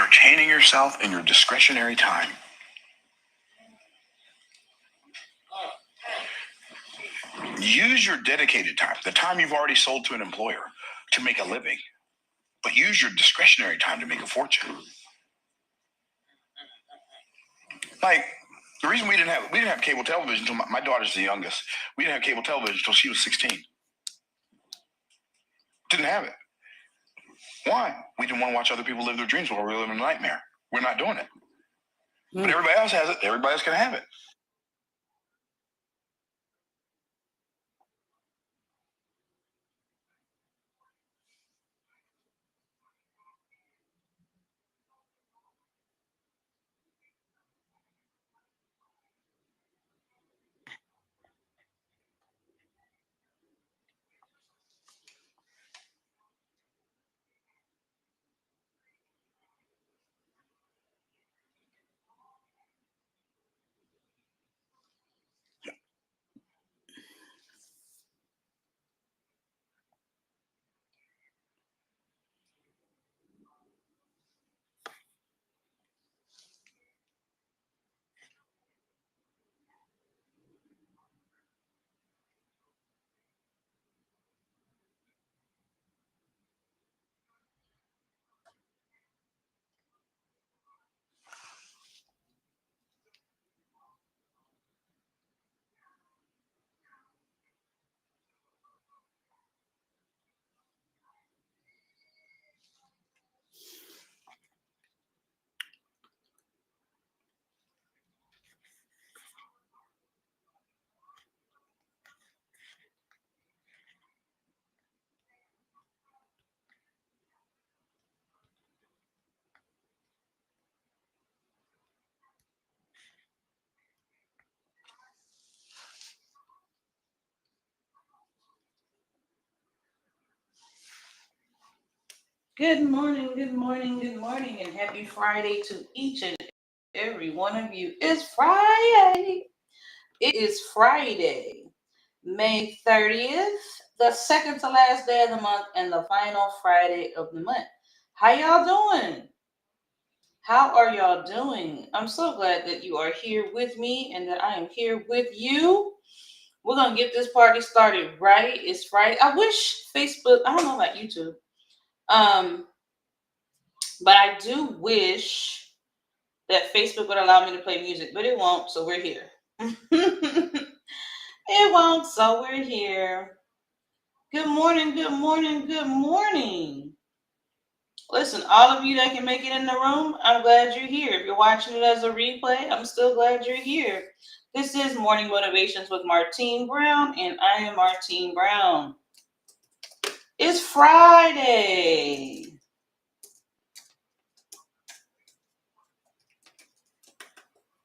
entertaining yourself in your discretionary time. Use your dedicated time, the time you've already sold to an employer, to make a living. But use your discretionary time to make a fortune. Like, the reason we didn't have cable television until my daughter's the youngest. We didn't have cable television until she was 16. Didn't have it. Why? We didn't want to watch other people live their dreams while we were living a nightmare. We're not doing it. But everybody else has it. Everybody else can have it. Good morning, good morning, good morning, and happy Friday to each and every one of you. It's Friday. It is Friday, May 30th, the second to last day of the month and the final Friday of the month. How y'all doing? How are y'all doing? I'm so glad that you are here with me and that I am here with you. We're going to get this party started right. It's Friday. I wish Facebook, I don't know about YouTube. But I do wish that Facebook would allow me to play music, but it won't, so we're here. It won't, so we're here. Good morning, good morning, good morning. Listen, all of you that can make it in the room, I'm glad you're here. If you're watching it as a replay, I'm still glad you're here. This is Morning Motivations with Martine Brown, and I am Martine Brown. It's Friday.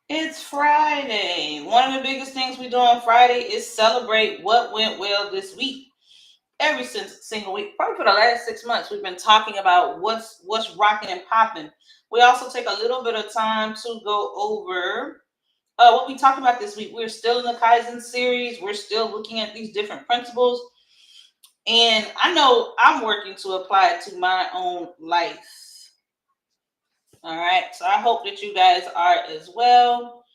It's Friday. One of the biggest things we do on Friday is celebrate what went well this week. Every single week, probably for the last 6 months, we've been talking about what's rocking and popping. We also take a little bit of time to go over what we talked about this week. We're still in the Kaizen series. We're still looking at these different principles. And I know I'm working to apply it to my own life. All right. So I hope that you guys are as well.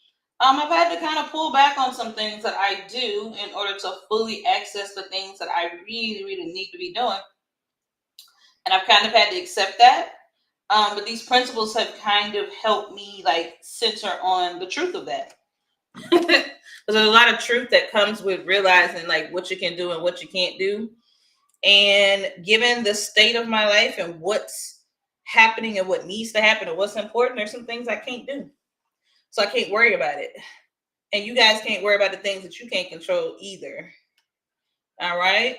I've had to kind of pull back on some things that I do in order to fully access the things that I really, really need to be doing. And I've kind of had to accept that. But these principles have kind of helped me like center on the truth of that. There's a lot of truth that comes with realizing like what you can do and what you can't do. And given the state of my life and what's happening and what needs to happen and what's important, there's some things I can't do. So I can't worry about it. And you guys can't worry about the things that you can't control either. All right.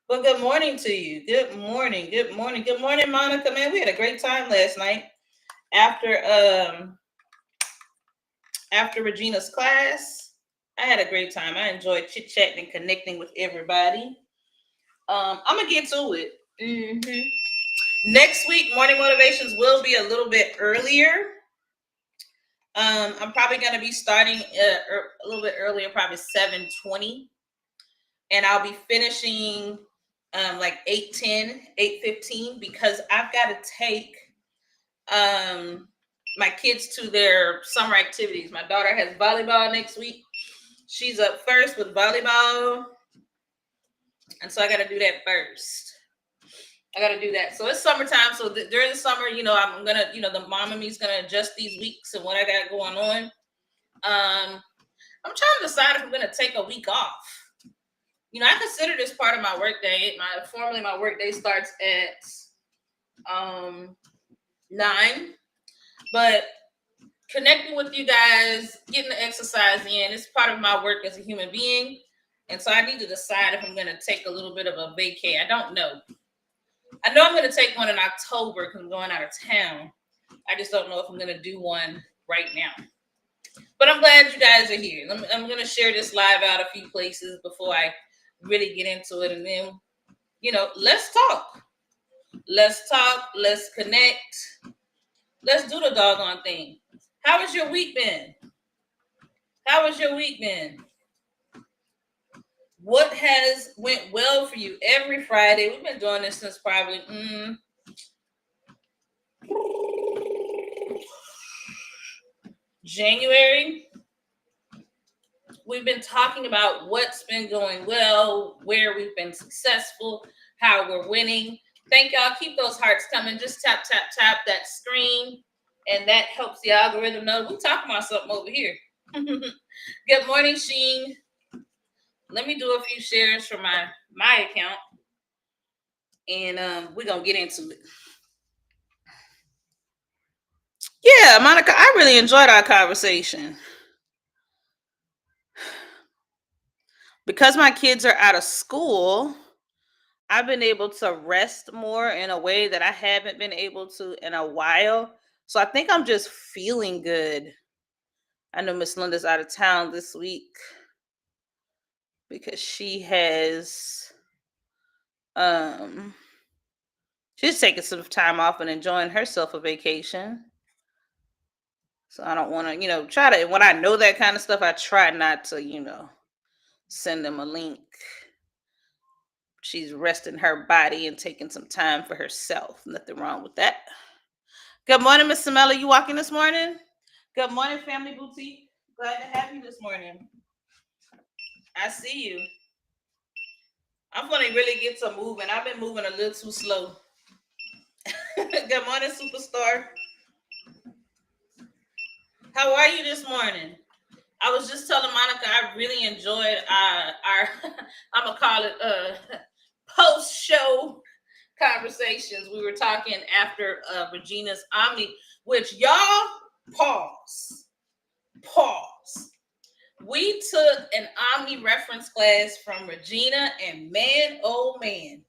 Well, good morning to you. Good morning. Good morning. Good morning, Monica. Man, we had a great time last night after Regina's class. I had a great time. I enjoyed chit-chatting and connecting with everybody. I'm going to get to it. Next week, Morning Motivations will be a little bit earlier. I'm probably going to be starting a little bit earlier, probably 7:20. And I'll be finishing like 8:10, 8:15, because I've got to take my kids to their summer activities. My daughter has volleyball next week. She's up first with volleyball. And so I got to do that first. I got to do that. So it's summertime. So during the summer, I'm going to, the mom and me is going to adjust these weeks and what I got going on. I'm trying to decide if I'm going to take a week off. I consider this part of my work day. Formally my work day starts at 9. But connecting with you guys, getting the exercise in, it's part of my work as a human being. And so I need to decide if I'm going to take a little bit of a vacay. I don't know. I know I'm going to take one in October because I'm going out of town. I just don't know if I'm going to do one right now. But I'm glad you guys are here. I'm going to share this live out a few places before I really get into it. And then, let's talk. Let's talk. Let's connect. Let's do the doggone thing. How has your week been? How has your week been? What has went well for you? Every Friday, we've been doing this since probably January. We've been talking about what's been going well, where we've been successful, how we're winning. Thank y'all. Keep those hearts coming. Just tap, tap, tap that screen, and that helps the algorithm know we're talking about something over here. Good morning, Sheen. Let me do a few shares from my account, and we're going to get into it. Yeah, Monica, I really enjoyed our conversation. Because my kids are out of school, I've been able to rest more in a way that I haven't been able to in a while. So I think I'm just feeling good. I know Miss Linda's out of town this week because she's taking some time off and enjoying herself a vacation. So I don't want to, try to, when I know that kind of stuff, I try not to, send them a link. She's resting her body and taking some time for herself. Nothing wrong with that. Good morning, Miss Samela. You walking this morning? Good morning, Family Boutique. Glad to have you this morning. I see you. I'm going to really get to moving. I've been moving a little too slow. Good morning, Superstar. How are you this morning? I was just telling Monica I really enjoyed our I'm going to call it post-show conversations. We were talking after Regina's Omni, which y'all pause. We took an Omni reference class from Regina, and man, oh man.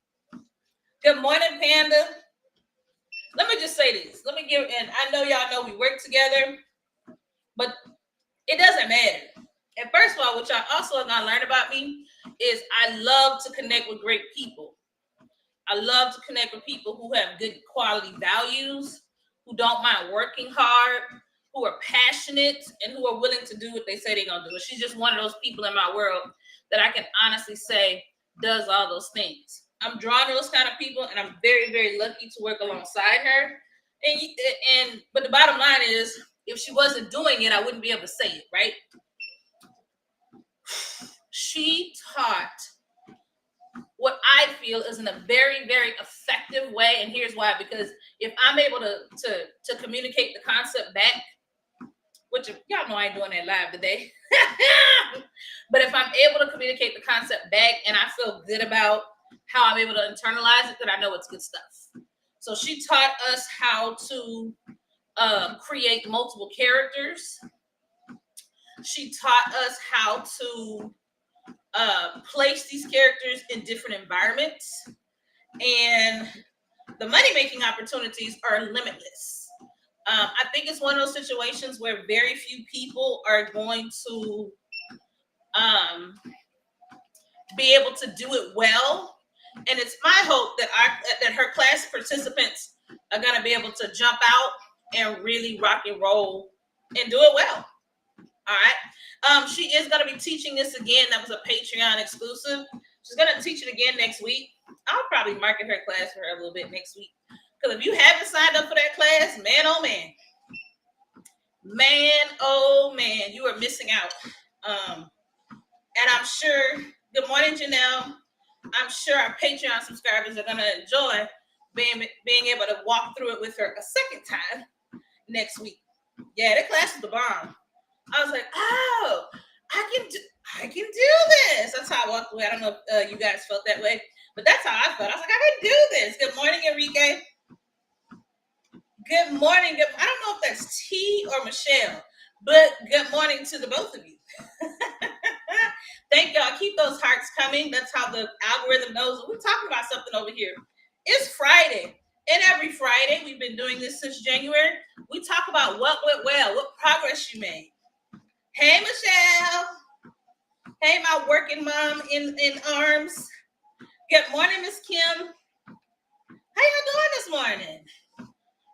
Good morning, Panda. Let me just say this. And I know y'all know we work together, but it doesn't matter. And first of all, what y'all also are gonna learn about me is I love to connect with great people. I love to connect with people who have good quality values, who don't mind working hard, who are passionate, and who are willing to do what they say they're going to do. She's just one of those people in my world that I can honestly say does all those things. I'm drawn to those kind of people, and I'm very, very lucky to work alongside her. But the bottom line is, if she wasn't doing it, I wouldn't be able to say it, right? She taught what I feel is in a very, very effective way. And here's why. Because if I'm able to communicate the concept back, which y'all know I ain't doing that live today. But if I'm able to communicate the concept back and I feel good about how I'm able to internalize it, then I know it's good stuff. So she taught us how to create multiple characters. She taught us how to place these characters in different environments, and the money-making opportunities are limitless. I think it's one of those situations where very few people are going to be able to do it well, and it's my hope that her class participants are going to be able to jump out and really rock and roll and do it well. All right. She is going to be teaching this again. That was a Patreon exclusive. She's going to teach it again next week. I'll probably market her class for her a little bit next week. Because if you haven't signed up for that class, man, oh man, you are missing out. And I'm sure, good morning, Janelle. I'm sure our Patreon subscribers are going to enjoy being able to walk through it with her a second time next week. Yeah, that class is the bomb. I was like, oh, I can do this. That's how I walked away. I don't know if you guys felt that way, but that's how I felt. I was like, I can do this. Good morning, Enrique. Good morning. I don't know if that's T or Michelle, but good morning to the both of you. Thank y'all. Keep those hearts coming. That's how the algorithm knows we're talking about something over here. It's Friday. And every Friday, we've been doing this since January. We talk about what went well, what progress you made. Hey, Michelle. Hey, my working mom in arms. Good morning, Miss Kim. How you doing this morning?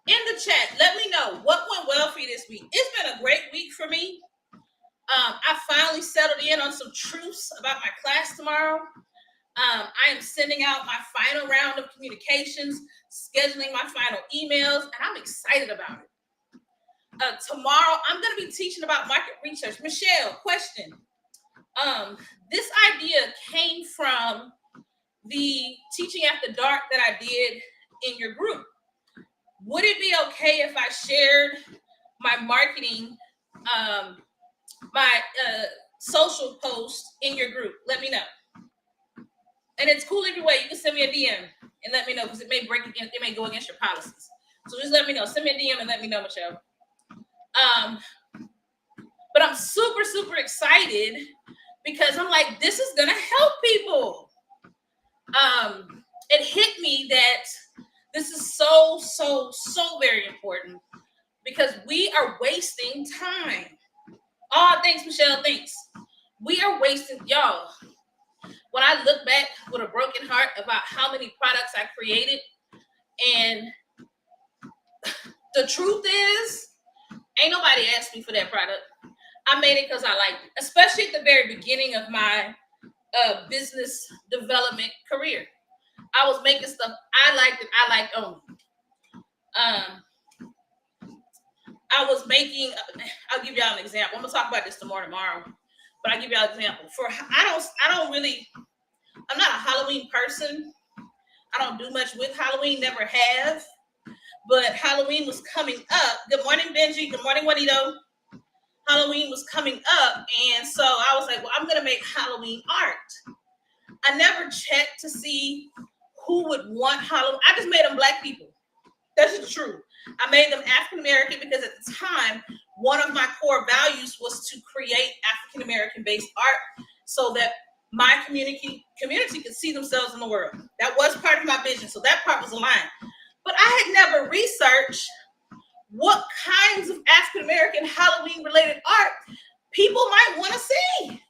In the chat, let me know what went well for you this week. It's been a great week for me. I finally settled in on some truths about my class tomorrow. I am sending out my final round of communications, scheduling my final emails, and I'm excited about it. Tomorrow, I'm going to be teaching about market research. Michelle, question. This idea came from the teaching after dark that I did in your group. Would it be okay if I shared my marketing, my social post in your group? Let me know. And it's cool either way. You can send me a DM and let me know because it may go against your policies. So just let me know. Send me a DM and let me know, Michelle. But I'm super, super excited because I'm like, this is gonna help people. It hit me that this is so very important because we are wasting time. Oh, thanks, Michelle. Thanks. We are wasting, y'all. When I look back with a broken heart about how many products I created, and the truth is, ain't nobody asked me for that product. I made it because I liked it, especially at the very beginning of my business development career. I was making stuff I liked, and I liked only. I was making. I'll give y'all an example. I'm gonna talk about this tomorrow, but I'll give y'all an example. I'm not a Halloween person. I don't do much with Halloween. Never have. But Halloween was coming up. Good morning, Benji. Good morning, Juanito. Halloween was coming up, and so I was like, well, I'm gonna make Halloween art. I never checked to see who would want Halloween. I just made them Black people. That's the truth. I made them African American because at the time, one of my core values was to create African American based art so that my community could see themselves in the world. That was part of my vision, so that part was aligned. But I had never researched what kinds of African American Halloween related art people might want to see.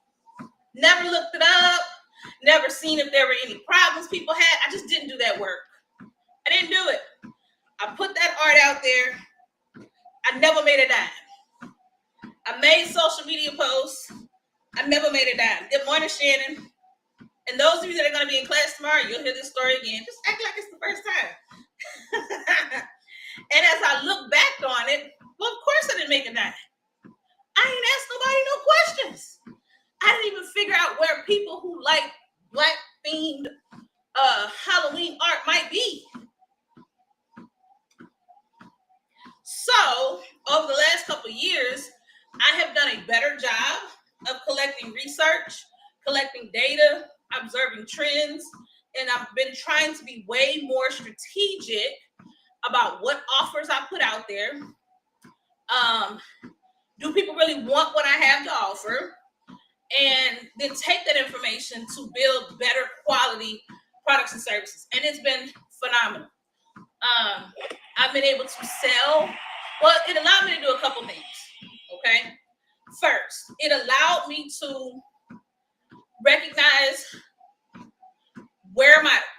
Never looked it up. Never seen if there were any problems people had. I just didn't do that work. I didn't do it. I put that art out there. I never made a dime. I made social media posts. I never made a dime. Good morning, Shannon. And those of you that are going to be in class tomorrow, you'll hear this story again. Just act like it's the first time. And as I look back on it, well, of course I didn't make a dime. I ain't asked nobody no questions. I didn't even figure out where people who like Black themed Halloween art might be. So over the last couple of years, I have done a better job of collecting research, collecting data, observing trends, and I've been trying to be way more strategic about what offers I put out there. Do people really want what I have to offer? And then take that information to build better quality products and services. And it's been phenomenal. I've been able to sell. Well, it allowed me to do a couple things. Okay. First, it allowed me to recognize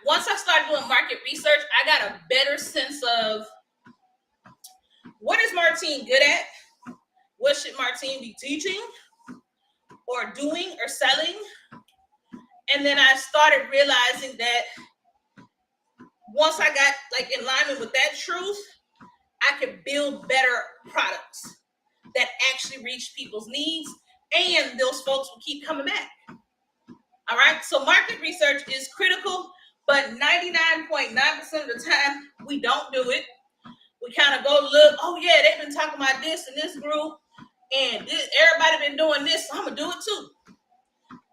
once I started doing market research, I got a better sense of what is Martine good at? What should Martine be teaching or doing or selling? And then I started realizing that once I got like in alignment with that truth, I could build better products that actually reach people's needs, and those folks will keep coming back. All right, so market research is critical, but 99.9% of the time we don't do it. We kind of go look, oh yeah, they've been talking about this in this group, and this, everybody been doing this, so I'm gonna do it too.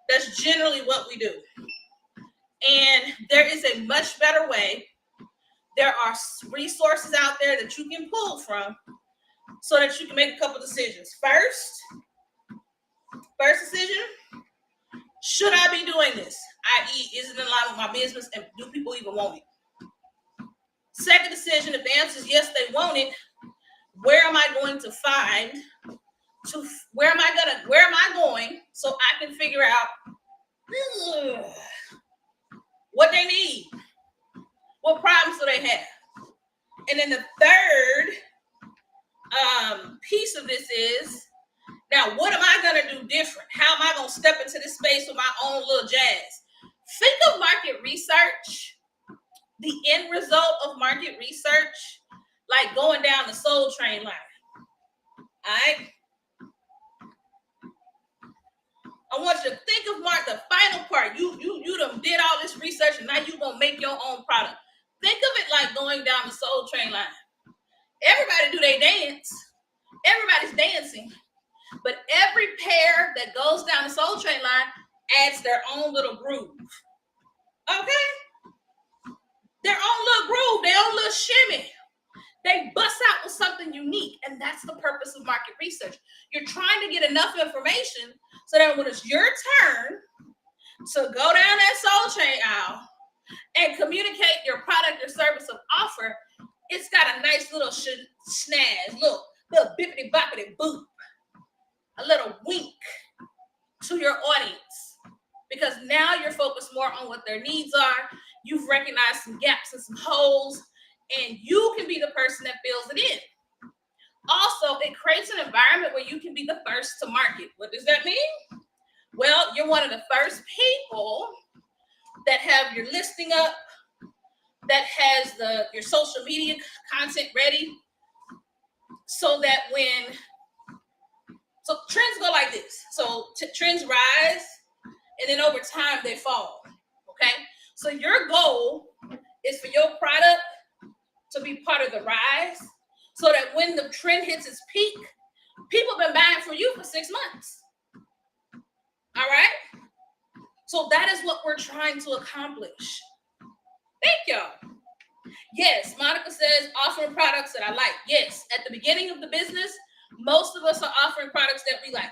That's generally what we do. And there is a much better way. There are resources out there that you can pull from so that you can make a couple decisions. First decision, should I be doing this? I.e., is it in line with my business, and do people even want it? Second decision, if the answer is yes, they want it, where am I going to find where am I going so I can figure out what they need, what problems do they have? And then the third piece of this is, now what am I going to do different? How am I going to step into this space with my own little jazz? Think of market research, the end result of market research, like going down the Soul Train line. All right? I want you to think of the final part. You done did all this research, and now you're going to make your own product. Think of it like going down the Soul Train line. Everybody do they dance. Everybody's dancing. But every pair that goes down the Soul Train line adds their own little groove. Okay? Their own little groove, their own little shimmy. They bust out with something unique, and that's the purpose of market research. You're trying to get enough information so that when it's your turn to go down that Soul Train aisle and communicate your product or service of offer, it's got a nice little snazz, little bippity boppity boop, a little wink to your audience, because now you're focused more on what their needs are. You've recognized some gaps and some holes, and you can be the person that fills it in. Also, it creates an environment where you can be the first to market. What does that mean? Well, you're one of the first people that have your listing up, that has your social media content ready, so that so trends go like this. So trends rise, and then over time they fall. Okay? So your goal is for your product to be part of the rise, so that when the trend hits its peak, people have been buying from you for 6 months. All right? So that is what we're trying to accomplish. Thank y'all. Yes, Monica says offering products that I like. Yes, at the beginning of the business, most of us are offering products that we like.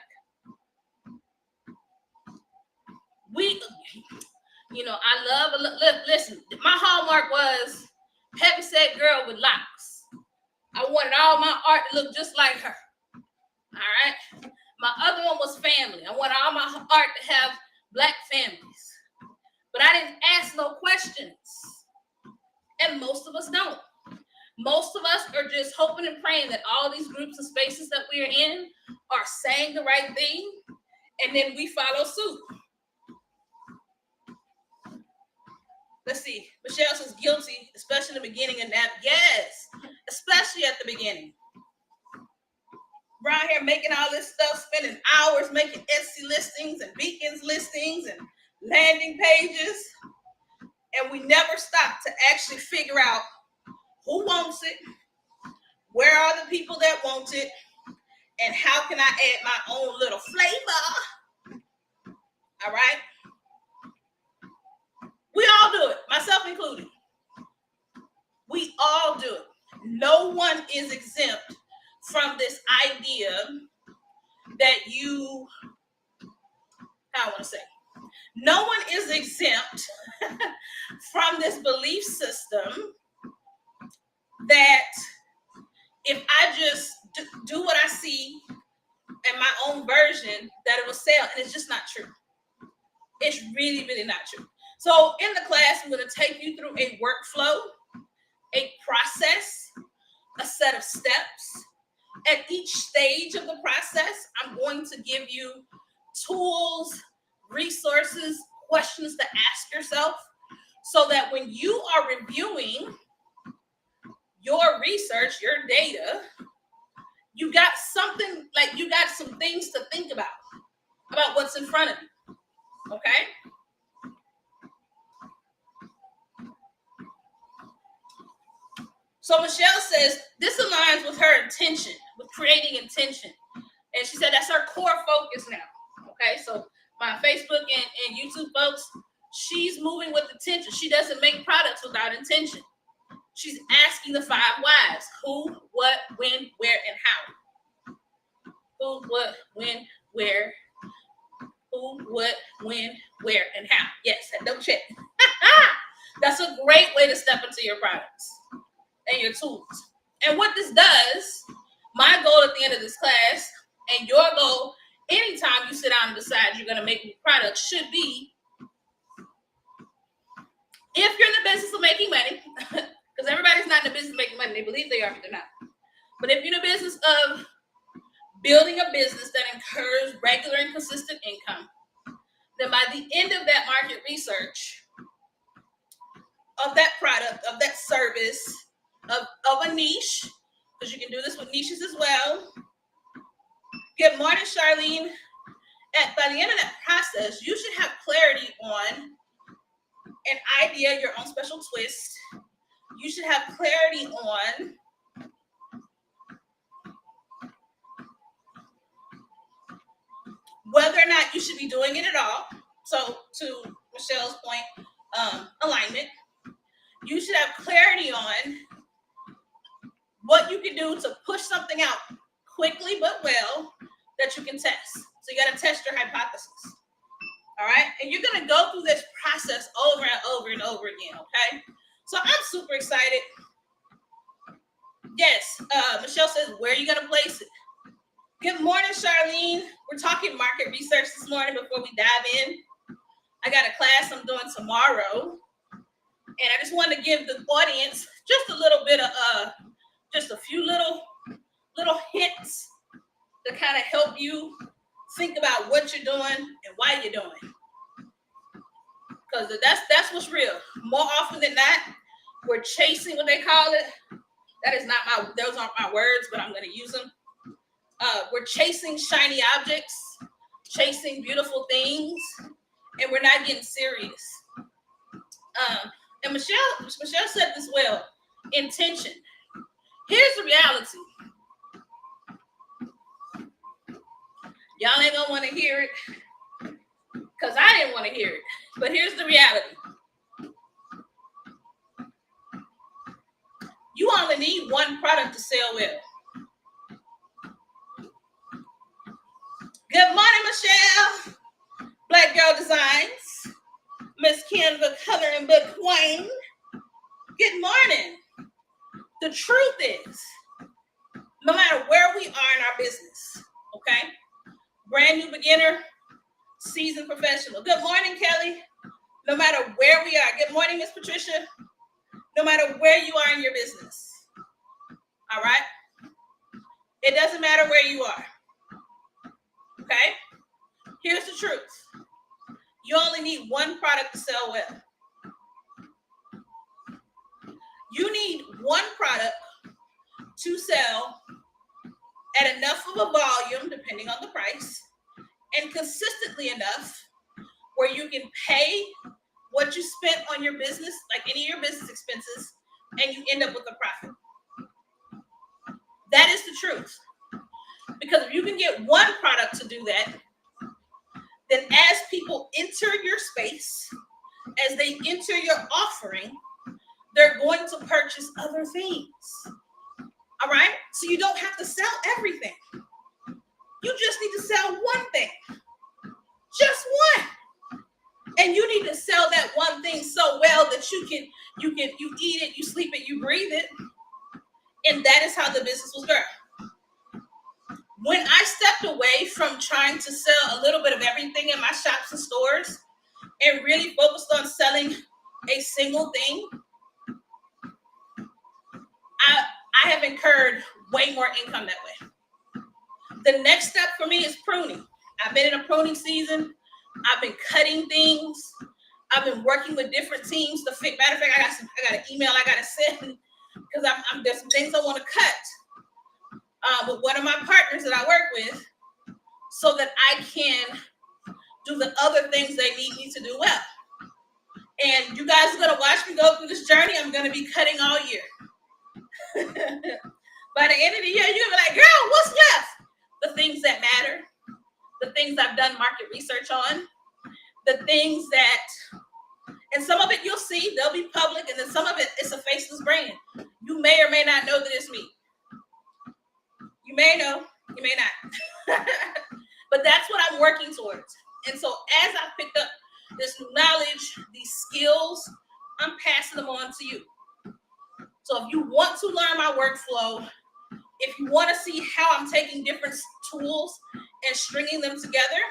Listen, my hallmark was heavyset girl with locks. I wanted all my art to look just like her. All right. My other one was family. I wanted all my art to have Black families. But I didn't ask no questions. And most of us don't. Most of us are just hoping and praying that all these groups and spaces that we are in are saying the right thing, and then we follow suit. Let's see. Michelle says guilty, especially in the beginning and that. Yes, especially at the beginning. Around here making all this stuff, spending hours making Etsy listings and Beacons listings and landing pages. And we never stop to actually figure out who wants it, where are the people that want it, and how can I add my own little flavor? All right? We all do it, myself included. We all do it. No one is exempt from this idea that no one is exempt from this belief system that if I just do what I see in my own version, that it will sell. And it's just not true. It's really, really not true. So in the class, I'm going to take you through a workflow, a process, a set of steps. At each stage of the process, I'm going to give you tools, resources, questions to ask yourself so that when you are reviewing your research, your data, you got something, like you got some things to think about what's in front of you. Okay? So Michelle says this aligns with her intention, with creating intention. And she said that's her core focus now. Okay, so my Facebook and YouTube folks, she's moving with intention. She doesn't make products without intention. She's asking the 5 whys: who, what, when, where, and how. Who, what, when, where. Who, what, when, where, and how. Yes, double check. That's a great way to step into your products and your tools. And what this does, my goal at the end of this class, and your goal anytime you sit down and decide you're going to make new products, should be, if you're in the business of making money, because everybody's not in the business of making money, they believe they are, but they're not. But if you're in the business of building a business that incurs regular and consistent income, then by the end of that market research, of that product, of that service, of a niche, because you can do this with niches as well. Good morning, Charlene. By the end of that process, you should have clarity on an idea, your own special twist. You should have clarity on whether or not you should be doing it at all. So to Michelle's point, alignment. You should have clarity on what you can do to push something out quickly but well that you can test. So you got to test your hypothesis. All right? And you're going to go through this process over and over and over again, okay? So I'm super excited. Yes, Michelle says, where are you going to place it? Good morning, Charlene. We're talking market research this morning before we dive in. I got a class I'm doing tomorrow. And I just wanted to give the audience just a little bit of, just a few little hints to kind of help you think about what you're doing and why you're doing it. Because that's what's real. More often than not, we're chasing what they call it. That is not those aren't my words, but I'm going to use them. We're chasing shiny objects, chasing beautiful things, and we're not getting serious. And Michelle said this well, intention. Here's the reality. Y'all ain't gonna want to hear it because I didn't want to hear it. But here's the reality. You only need one product to sell well. Good morning, Michelle. Black Girl Designs. Miss Canva Coloring Book Queen. Good morning. The truth is, no matter where we are in our business, okay? Brand new beginner, seasoned professional. Good morning, Kelly. No matter where we are. Good morning, Miss Patricia. No matter where you are in your business. All right? It doesn't matter where you are. Okay? Here's the truth. You only need one product to sell well. You need one product to sell at enough of a volume, depending on the price, and consistently enough where you can pay what you spent on your business, like any of your business expenses, and you end up with a profit. That is the truth. Because if you can get one product to do that, then as people enter your space, as they enter your offering, they're going to purchase other things. All right? So you don't have to sell everything. You just need to sell one thing. Just one. And you need to sell that one thing so well that you eat it, you sleep it, you breathe it. And that is how the business will grow. When I stepped away from trying to sell a little bit of everything in my shops and stores and really focused on selling a single thing, I have incurred way more income that way. The next step for me is pruning. I've been in a pruning season. I've been cutting things. I've been working with different teams to fit. Matter of fact, I got an email I gotta send because there's some things I want to cut with one of my partners that I work with, so that I can do the other things they need me to do well. And you guys are gonna watch me go through this journey. I'm gonna be cutting all year. By the end of the year, you're gonna be like, girl, what's left? The things that matter, the things I've done market research on, the things that, and some of it you'll see, they'll be public, and then some of it is a faceless brand. You may or may not know that it's me. You may know, you may not. But that's what I'm working towards. And so as I picked up this new knowledge, these skills, I'm passing them on to you. So if you want to learn my workflow, if you want to see how I'm taking different tools and stringing them together,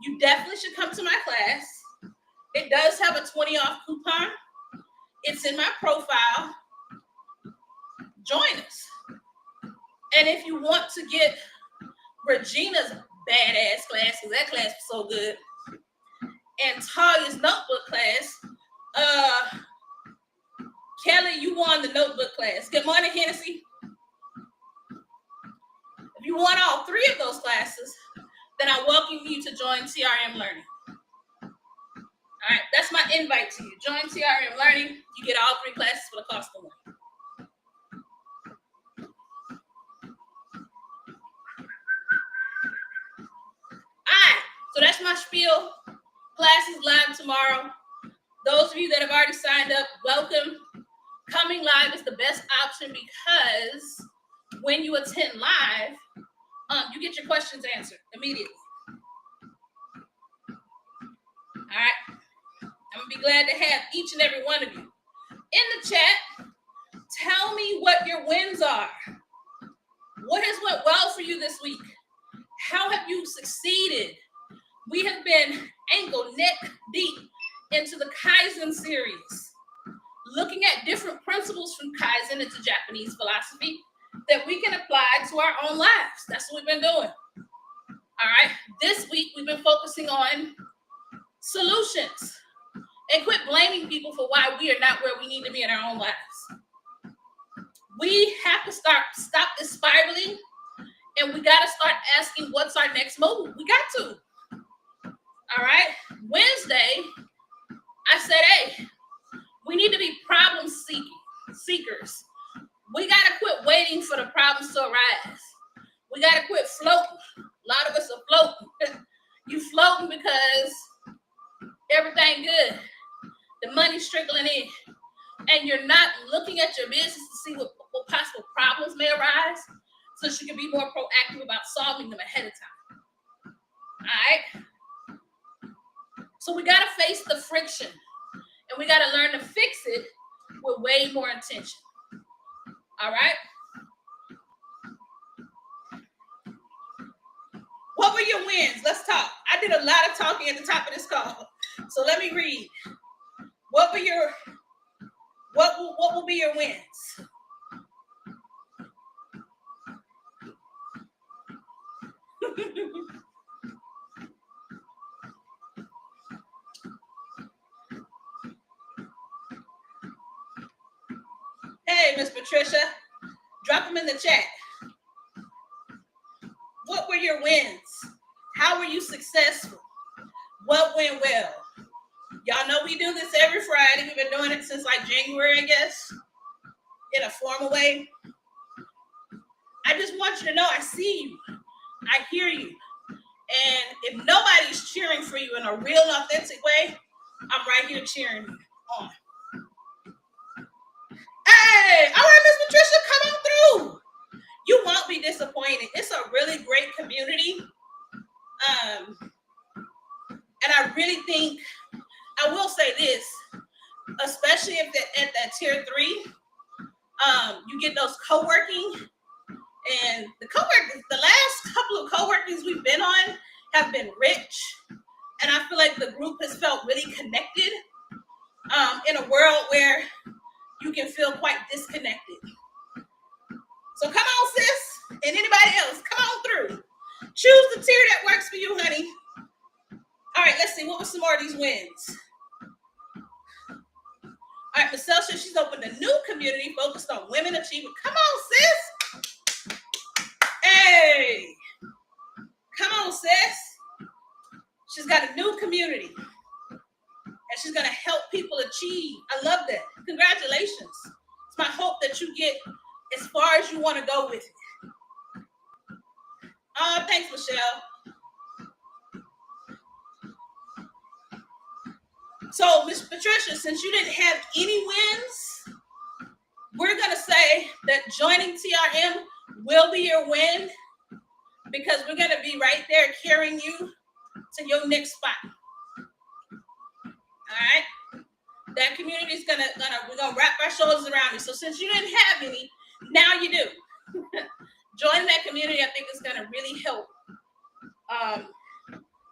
you definitely should come to my class. It does have a 20 off coupon. It's in my profile. Join us. And if you want to get Regina's badass class, because that class was so good, and Talia's notebook class, Kelly, you won the notebook class. Good morning, Hennessy. If you want all three of those classes, then I welcome you to join TRM Learning. All right, that's my invite to you. Join TRM Learning. You get all three classes for the cost of one. All right, so that's my spiel. Class is live tomorrow. Those of you that have already signed up, welcome. Coming live is the best option because when you attend live, you get your questions answered immediately. All right. I'm going to be glad to have each and every one of you. In the chat, tell me what your wins are. What has went well for you this week? How have you succeeded? We have been ankle, neck deep into the Kaizen series, looking at different principles from Kaizen into Japanese philosophy that we can apply to our own lives. That's what we've been doing. All right. This week, we've been focusing on solutions and quit blaming people for why we are not where we need to be in our own lives. We have to stop this spiraling, and we got to start asking what's our next move. We got to. All right. Wednesday, I said, hey, we need to be problem seekers. We got to quit waiting for the problems to arise. We got to quit floating. A lot of us are floating. You floating because everything good. The money's trickling in. And you're not looking at your business to see what possible problems may arise so you can be more proactive about solving them ahead of time. All right? So we got to face the friction. And we got to learn to fix it with way more intention. All right? What were your wins? Let's talk. I did a lot of talking at the top of this call. So let me read. What will be your wins? Hey, Miss Patricia, drop them in the chat. What were your wins? How were you successful? What went well? Y'all know we do this every Friday. We've been doing it since like January, I guess, in a formal way. I just want you to know I see you. I hear you. And if nobody's cheering for you in a real, authentic way, I'm right here cheering you on. Hey, all right, Miss Patricia, come on through. You won't be disappointed. It's a really great community. And I really think, I will say this, especially if at that tier 3, you get those co-working, and the last couple of co-workings we've been on have been rich. And I feel like the group has felt really connected in a world where you can feel quite disconnected. So come on, sis, and anybody else, come on through. Choose the tier that works for you, honey. All right, let's see. What were some more of these wins? Michelle says she's opened a new community focused on women achievement. Come on, sis. Hey, come on, sis. She's got a new community. And she's going to help people achieve. I love that. Congratulations. It's my hope that you get as far as you want to go with it. Oh, thanks, Michelle. So, Miss Patricia, since you didn't have any wins, we're going to say that joining TRM will be your win because we're going to be right there carrying you to your next spot. All right? That community is we're gonna wrap our shoulders around you. So since you didn't have any, now you do. Joining that community, I think is gonna really help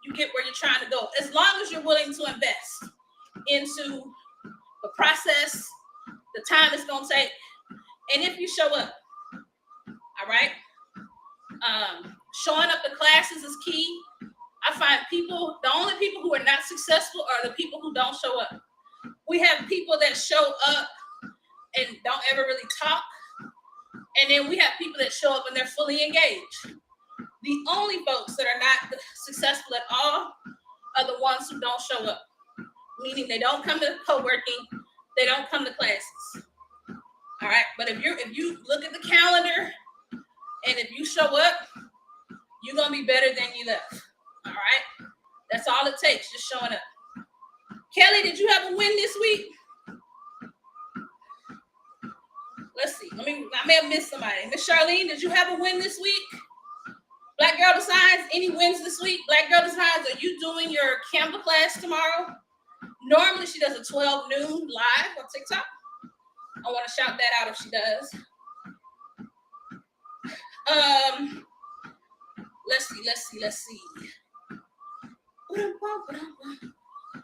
you get where you're trying to go. As long as you're willing to invest into the process, the time it's gonna take, and if you show up, all right. Showing up to classes is key. I find the only people who are not successful are the people who don't show up. We have people that show up and don't ever really talk. And then we have people that show up and they're fully engaged. The only folks that are not successful at all are the ones who don't show up. Meaning they don't come to co-working, they don't come to classes. All right. But if you look at the calendar and if you show up, you're gonna be better than you left. All right. That's all it takes, just showing up. Kelly, did you have a win this week? Let's see. I may have missed somebody. Miss Charlene, did you have a win this week? Black Girl Designs, any wins this week? Black Girl Designs, are you doing your Canva class tomorrow? Normally she does a 12 noon live on TikTok. I want to shout that out if she does. Let's see.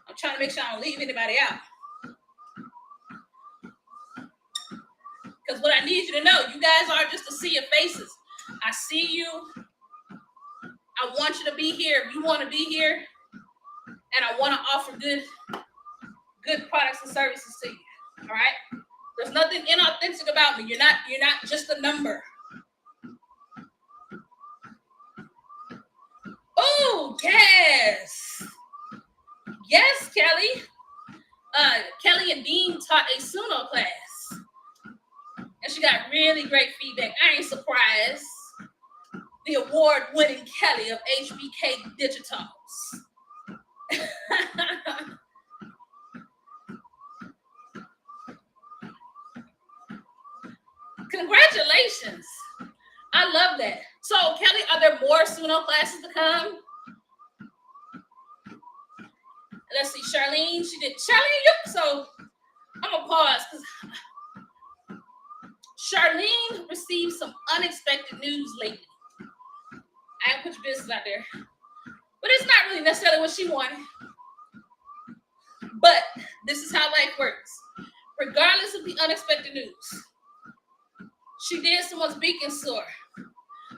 I'm trying to make sure I don't leave anybody out. Because what I need you to know, you guys are just to see your faces. I see you. I want you to be here if you want to be here. And I want to offer good products and services to you. All right? There's nothing inauthentic about me. You're not just a number. Oh, yes. Yes, Kelly. Kelly and Dean taught a Suno class. And she got really great feedback. I ain't surprised. The award-winning Kelly of HBK Digitals. Congratulations. I love that. So, Kelly, are there more Suno classes to come? Let's see, Charlene, she did. Charlene, so I'm going to pause because Charlene received some unexpected news lately. I ain't put your business out there. But it's not really necessarily what she wanted. But this is how life works. Regardless of the unexpected news, she did someone's beacon store.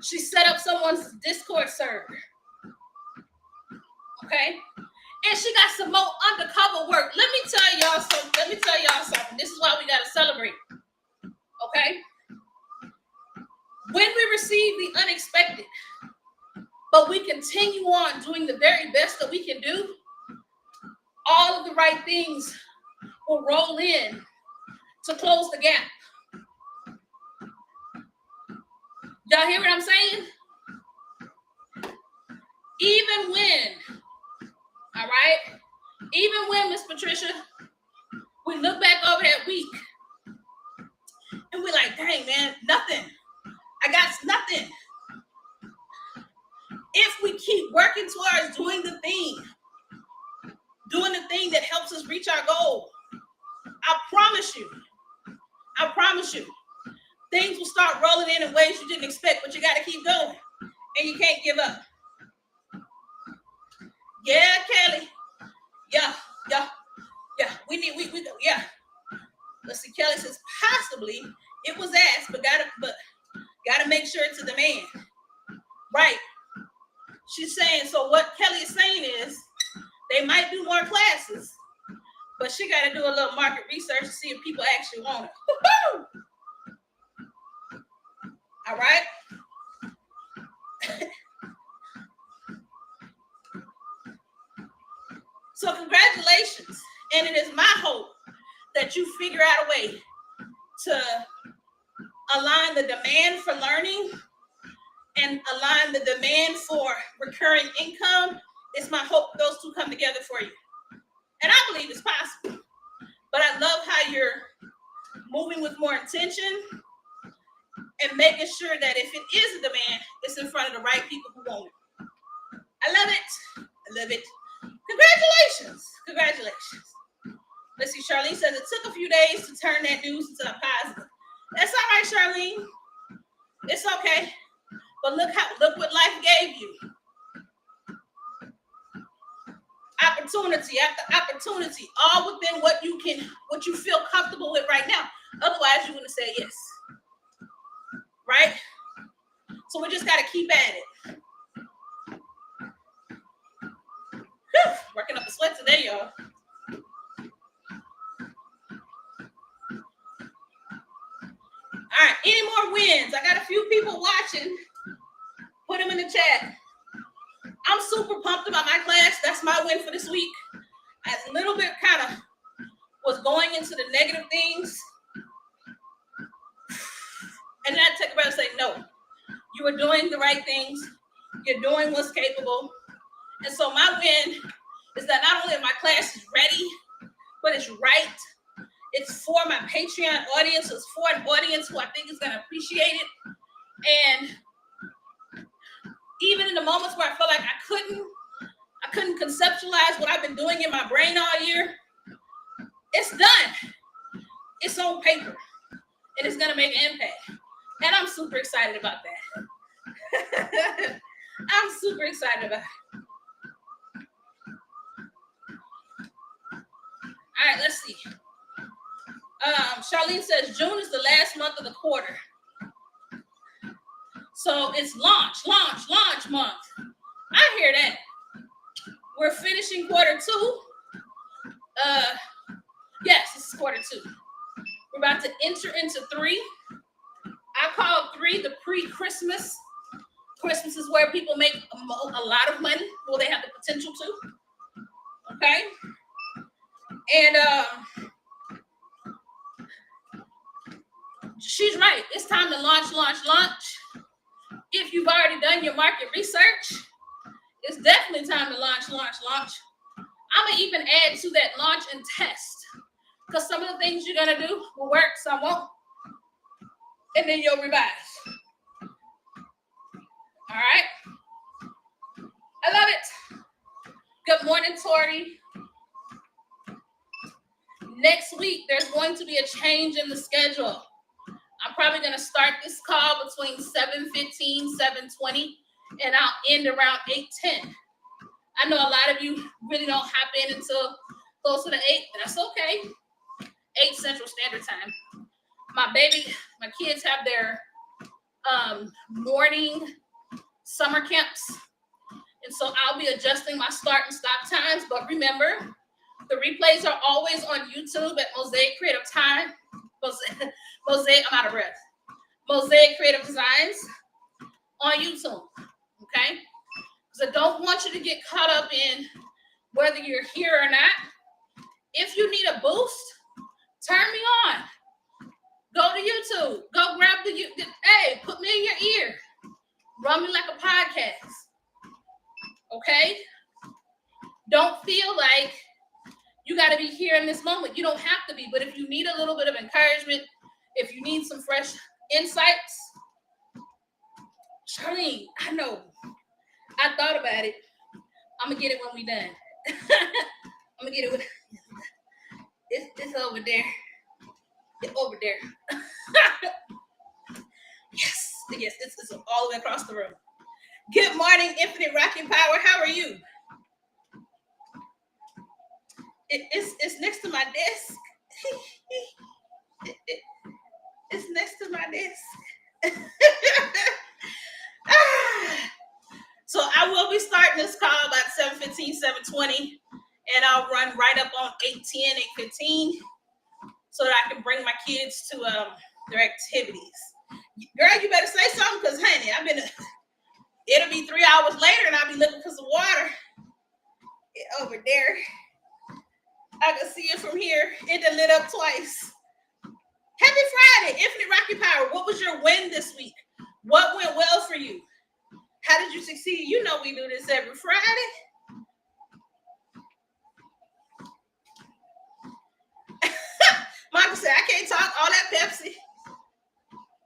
She set up someone's Discord server. Okay? And she got some more undercover work. Let me tell y'all something. This is why we got to celebrate. Okay? When we receive the unexpected, but we continue on doing the very best that we can do, all of the right things will roll in to close the gap. Y'all hear what I'm saying? Even when, all right, even when, Miss Patricia, we look back over that week and we're like, dang, man, nothing. I got nothing. If we keep working towards doing the thing that helps us reach our goal, I promise you, things will start rolling in ways you didn't expect, but you got to keep going, and you can't give up. Yeah, Kelly. Yeah. We yeah. Let's see. Kelly says possibly it was asked, but gotta make sure it's a demand. Right. She's saying, so what Kelly is saying is they might do more classes, but she got to do a little market research to see if people actually want it. Woo-hoo! All right. So congratulations. And it is my hope that you figure out a way to align the demand for learning and align the demand for recurring income. It's my hope those two come together for you. And I believe it's possible. But I love how you're moving with more intention and making sure that if it is a demand, it's in front of the right people who want it. I love it. I love it. Congratulations. Congratulations. Let's see, Charlene says it took a few days to turn that news into a positive. That's all right, Charlene. It's okay. But look what life gave you. Opportunity after opportunity, all within what you feel comfortable with right now. Otherwise, you wouldn't say yes. Right? So we just got to keep at it. Whew, working up a sweat today, y'all. All right, any more wins? I got a few people watching. Put them in the chat. I'm super pumped about my class. That's my win for this week. I a little bit kind of was going into the negative things. And then I take a breath and say, no, you are doing the right things. You're doing what's capable. And so my win is that not only my class is ready, but it's right. It's for my Patreon audience. It's for an audience who I think is going to appreciate it. And even in the moments where I felt like I couldn't conceptualize what I've been doing in my brain all year, it's done. It's on paper. And it's going to make an impact. And I'm super excited about that. I'm super excited about it. All right, let's see. Charlene says June is the last month of the quarter. So it's launch month. I hear that. We're finishing quarter 2. Yes, this is quarter 2. We're about to enter into 3. I call 3 the pre-Christmas. Christmas is where people make a lot of money. Well, they have the potential to. Okay? And she's right. It's time to launch. If you've already done your market research, it's definitely time to launch. I'm going to even add to that launch and test. Because some of the things you're going to do will work, some won't. And then you'll revise. All right? I love it. Good morning, Tori. Next week, there's going to be a change in the schedule. I'm probably going to start this call between 7:15, 7:20, and I'll end around 8:10. I know a lot of you really don't hop in until close to the 8, and that's okay. 8 Central Standard Time. My kids have their morning summer camps, and so I'll be adjusting my start and stop times. But remember, the replays are always on YouTube at Mosaic Creative Time. Mosaic, I'm out of breath. Mosaic Creative Designs on YouTube. Okay? Because I don't want you to get caught up in whether you're here or not. If you need a boost, turn me on. Go to YouTube. Go grab hey, put me in your ear. Run me like a podcast. Okay? Don't feel like you got to be here in this moment. You don't have to be. But if you need a little bit of encouragement, if you need some fresh insights, Charlene, I know. I thought about it. I'm going to get it when we done. I'm going to get it. It's over there. It's over there. Yes, it's all the way across the room. Good morning, Infinite Rocking Power. How are you? It's next to my desk. It's next to my desk. So I will be starting this call about 7:15, 7:20, and I'll run right up on 8:10, 8:15, so that I can bring my kids to their activities. Girl, you better say something, because honey, it'll be 3 hours later and I'll be looking for some water. Over there. I can see it from here. It done lit up twice. Happy Friday, Infinite Rocky Power. What was your win this week? What went well for you? How did you succeed? You know we do this every Friday. Monica said, I can't talk all that Pepsi.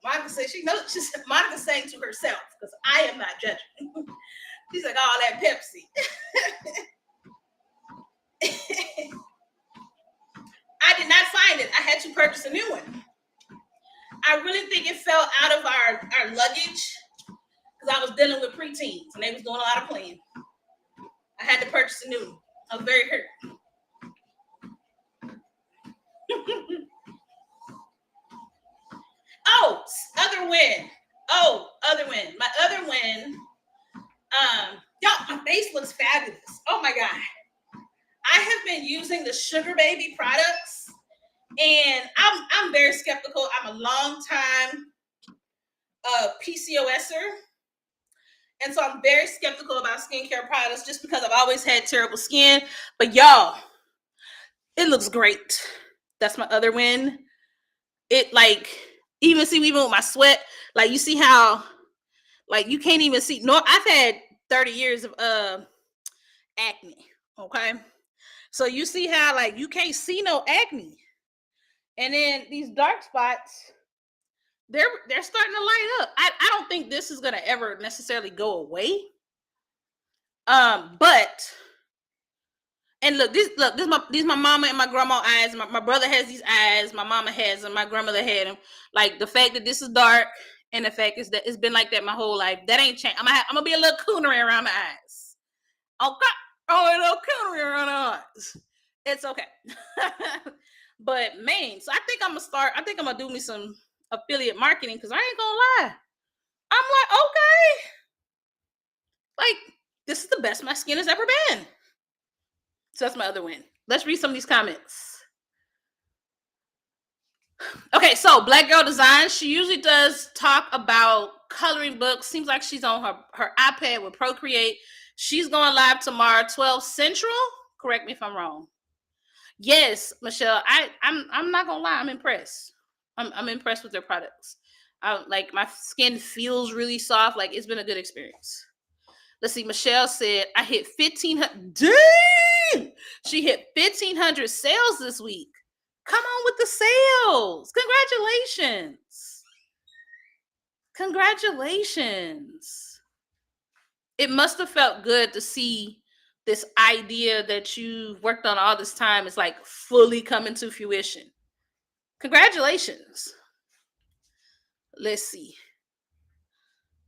Monica said she knows. Monica's saying to herself, because I am not judging. She's like, all that Pepsi. I did not find it. I had to purchase a new one. I really think it fell out of our luggage because I was dealing with preteens and they was doing a lot of playing. I had to purchase a new one. I was very hurt. Other win. My other win. Y'all, my face looks fabulous. Oh my God. I have been using the Sugar Baby products, and I'm very skeptical. I'm a long time PCOSer, and so I'm very skeptical about skincare products just because I've always had terrible skin. But y'all, it looks great. That's my other win. It even with my sweat, like you see how you can't even see. No, I've had 30 years of acne. Okay. So you see how you can't see no acne. And then these dark spots, they're starting to light up. I don't think this is gonna ever necessarily go away. But these my mama and my grandma eyes. My brother has these eyes, my mama has them, my grandmother had them. Like the fact that this is dark and the fact is that it's been like that my whole life. That ain't changed. I'm gonna be a little coonery around my eyes. Okay. Oh, a little coonery around the eyes. It's okay. But man, so I think I'm gonna do me some affiliate marketing, because I ain't gonna lie. I'm like, okay. This is the best my skin has ever been. So that's my other win. Let's read some of these comments. Okay, so Black Girl Design, she usually does talk about coloring books. Seems like she's on her iPad with Procreate. She's going live tomorrow, 12 Central. Correct me if I'm wrong. Yes, Michelle, I'm not gonna lie, I'm impressed. I'm impressed with their products. My skin feels really soft. It's been a good experience. Let's see. Michelle said I hit 1,500. Dang! She hit 1,500 sales this week. Come on with the sales. Congratulations. It must have felt good to see this idea that you worked on all this time is fully coming to fruition. Congratulations. Let's see.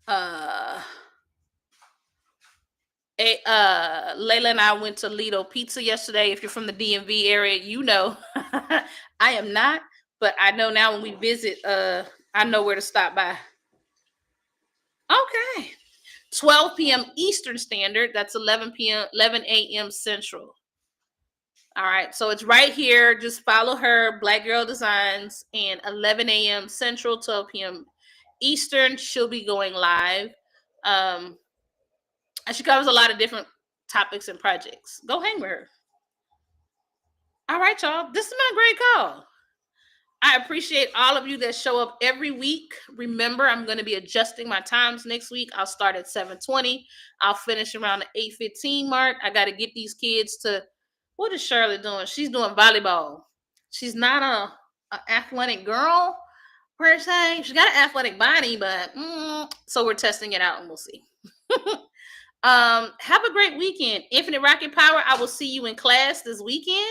Layla and I went to Lido Pizza yesterday. If you're from the DMV area, you know. I am not, but I know now when we visit, I know where to stop by. Okay. 12 p.m. Eastern Standard. That's 11 a.m. Central. All right. So it's right here. Just follow her, Black Girl Designs, and 11 a.m. Central, 12 p.m. Eastern. She'll be going live. And she covers a lot of different topics and projects. Go hang with her. All right, y'all. This has been a great call. I appreciate all of you that show up every week. Remember, I'm going to be adjusting my times next week. I'll start at 7:20. I'll finish around the 8:15 mark. I got to get these kids to, what is Shirley doing? She's doing volleyball. She's not a athletic girl per se. She's got an athletic body, but so we're testing it out and we'll see. Have a great weekend. Infinite Rocket Power, I will see you in class this weekend.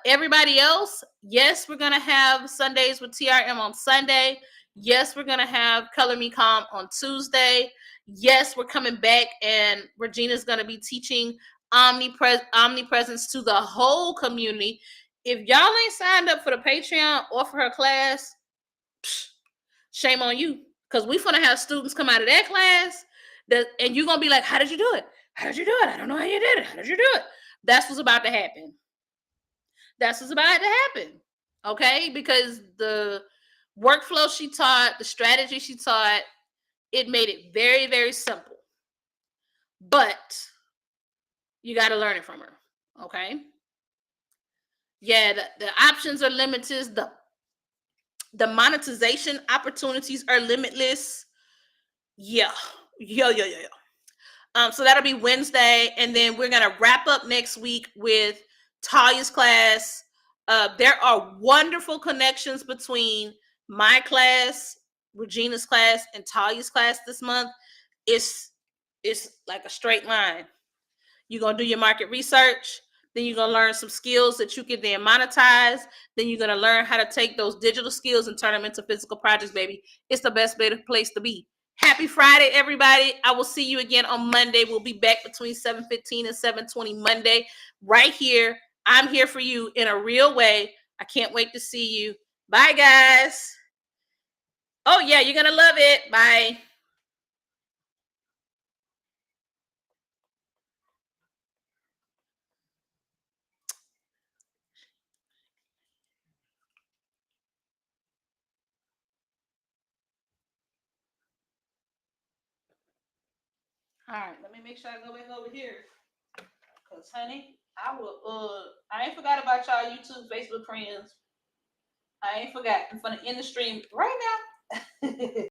Everybody else, yes, we're gonna have Sundays with TRM on Sunday. Yes, we're gonna have Color Me Calm on Tuesday. Yes, we're coming back, and Regina's gonna be teaching omnipresence to the whole community. If y'all ain't signed up for the Patreon or for her class, shame on you, because we're gonna have students come out of that class and you're gonna be like, how did you do it? How did you do it? I don't know how you did it. How did you do it? That's what's about to happen. That's what's about to happen. Okay? Because the workflow she taught, the strategy she taught, it made it very, very simple. But you got to learn it from her. Okay? Yeah, the options are limited. The monetization opportunities are limitless. Yeah. So that'll be Wednesday, and then we're gonna wrap up next week with Talia's class. There are wonderful connections between my class, Regina's class, and Talia's class this month. It's like a straight line. You're gonna do your market research, then you're gonna learn some skills that you can then monetize. Then you're gonna learn how to take those digital skills and turn them into physical projects, baby. It's the best place to be. Happy Friday, everybody. I will see you again on Monday. We'll be back between 7:15 and 7:20 Monday, right here. I'm here for you in a real way. I can't wait to see you. Bye, guys. Oh, yeah, you're going to love it. Bye. All right, let me make sure I go back over here. Because, honey, I ain't forgot about y'all YouTube, Facebook friends. I ain't forgot. I'm going to end the stream right now.